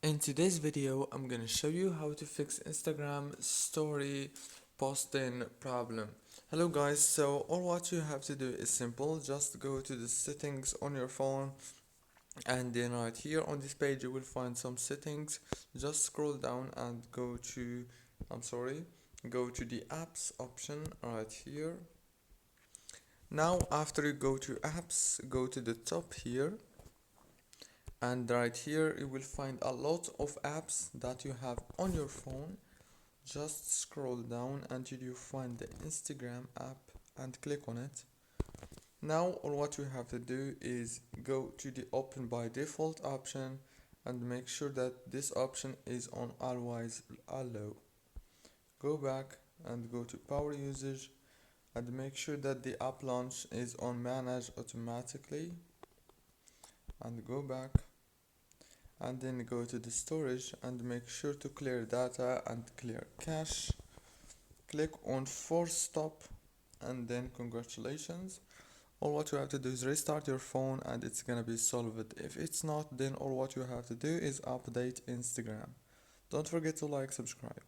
In today's video, I'm gonna show you how to fix Instagram story posting problem. Hello guys, so all what you have to do is simple. Just go to the settings on your phone, and then right here on this page you will find some settings. Just scroll down and go to the apps option right here. Now after you go to apps, go to the top here, and right here you will find a lot of apps that you have on your phone. Just scroll down until you find the Instagram app and click on it. Now all what you have to do is go to the open by default option and make sure that this option is on always allow. Go back and go to power usage and make sure that the app launch is on manage automatically, and go back and then go to the storage and make sure to clear data and clear cache. Click on force stop and then congratulations. All what you have to do is restart your phone and it's gonna be solved. If it's not, then all what you have to do is update Instagram. Don't forget to like, subscribe.